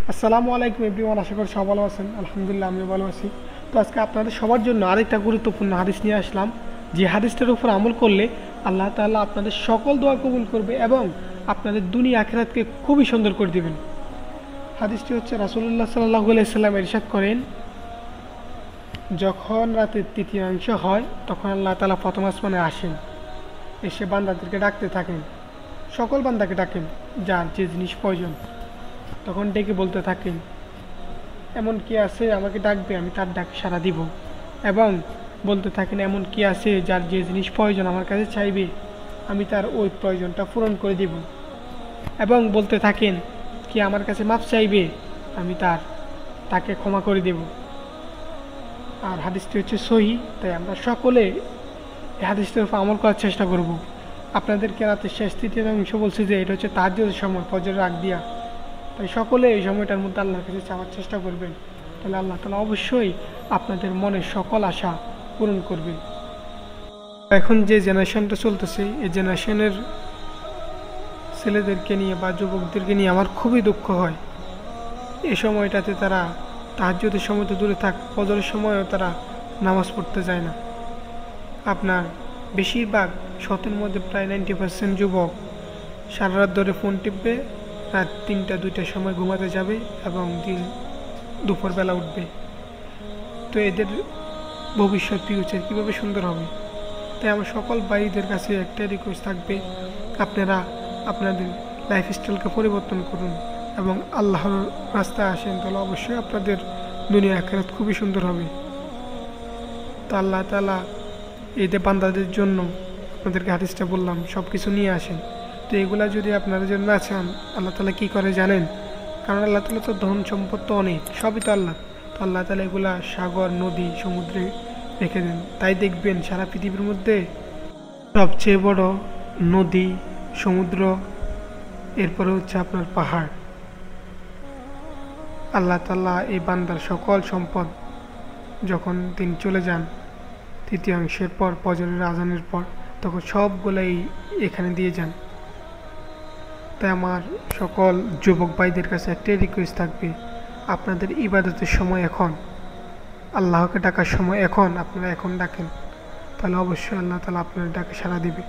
আসসালামু আলাইকুম এভরিওয়ান, আশা করি সবাই ভালো আছেন। আলহামদুলিল্লাহ আমিও ভালো আছি। তো আজকে আপনাদের সবার জন্য আরেকটা গুরুত্বপূর্ণ হাদিস নিয়ে আসলাম, যে হাদিসটার উপর আমল করলে আল্লাহ তাআলা আপনাদের সকল দোয়া কবুল করবে এবং আপনাদের দুনিয়া আখিরাতকে খুবই সুন্দর করে দিবেন। হাদিসটি হচ্ছে রাসূলুল্লাহ সাল্লাল্লাহু আলাইহি সাল্লাম ইরশাদ করেন, যখন রাতের তৃতীয়াংশ হয় তখন আল্লাহ তাআলা প্রথম আসমানে আসেন, এসে বান্দাদেরকে ডাকতে থাকেন, সকল বান্দাকে ডাকেন যার যে জিনিস প্রয়োজন। তখন ডেকে বলতে থাকেন, এমন কি আছে আমাকে ডাকবে, আমি তার ডাক সাড়া দিব। এবং বলতে থাকেন, এমন কি আছে যার যে জিনিস প্রয়োজন আমার কাছে চাইবে, আমি তার ওই প্রয়োজনটা পূরণ করে দিব। এবং বলতে থাকেন, কি আমার কাছে মাপ চাইবে, আমি তাকে ক্ষমা করে দেব। আর হাদিসটি হচ্ছে সহিহ, তাই আমরা সকলে এই হাদিসটির উপর আমল করার চেষ্টা করব। আপনাদেরকে রাতের শেষ তৃতীয়াংশ বলছি যে এটা হচ্ছে তাহাজ্জুদের সময়, ফজরের আগ দিয়া। তাই সকলে এই সময়টার মধ্যে আল্লাহর কাছে চাওয়ার চেষ্টা করবেন, তাহলে আল্লাহ তাআলা অবশ্যই আপনাদের মনের সকল আশা পূরণ করবে। এখন যে জেনারেশনটা চলতেছে, এই জেনারেশনের ছেলেদেরকে নিয়ে বা যুবকদেরকে নিয়ে আমার খুবই দুঃখ হয়। এই সময়টাতে তারা তাহাজ্জুদের সময় তো দূরে থাক, ফজরের সময়ও তারা নামাজ পড়তে যায় না। আপনার বেশিরভাগ শতের মধ্যে প্রায় 90% যুবক সারা রাত ধরে ফোন টিপবে, রাত 3টা-2টার সময় ঘুমাতে যাবে এবং দুপুরবেলা উঠবে। তো এদের ভবিষ্যৎ ফিউচার কীভাবে সুন্দর হবে? তাই আমার সকল ভাইদের কাছে একটা রিকোয়েস্ট থাকবে, আপনারা আপনাদের লাইফস্টাইলকে পরিবর্তন করুন এবং আল্লাহর রাস্তায় আসেন, তাহলে অবশ্যই আপনাদের দুনিয়া আখিরাত খুবই সুন্দর হবে। তো আল্লাহ তাআলা এদের বান্দাদের জন্য আপনাদেরকে হাদিসটা বললাম, সব কিছু নিয়ে আসেন। তো এগুলা যদি আপনারা জন্য না চান, আল্লাহ তাআলা কী করে জানেন? কারণ আল্লাহ তাআলা তো ধন সম্পদ তো অনেক, সবই তো আল্লাহ। তো আল্লাহ তাআলা এগুলা সাগর, নদী, সমুদ্রে রেখে দেন। তাই দেখবেন সারা পৃথিবীর মধ্যে সবচেয়ে বড় নদী, সমুদ্র, এরপরে হচ্ছে আপনার পাহাড়। আল্লাহ তাআলা এই বান্দার সকল সম্পদ যখন তিনি চলে যান তৃতীয়াংশের পর, ফজরের আজানের পর, তখন সবগুলাই এখানে দিয়ে যান। তাই আমার সকল যুবক ভাইদের কাছে একটাই রিকোয়েস্ট থাকবে, আপনাদের ইবাদতের সময় এখন, আল্লাহকে ডাকার সময় এখন, আপনারা এখন ডাকেন, তাহলে অবশ্যই আল্লাহ তাআলা আপনার ডাকে সাড়া দিবে।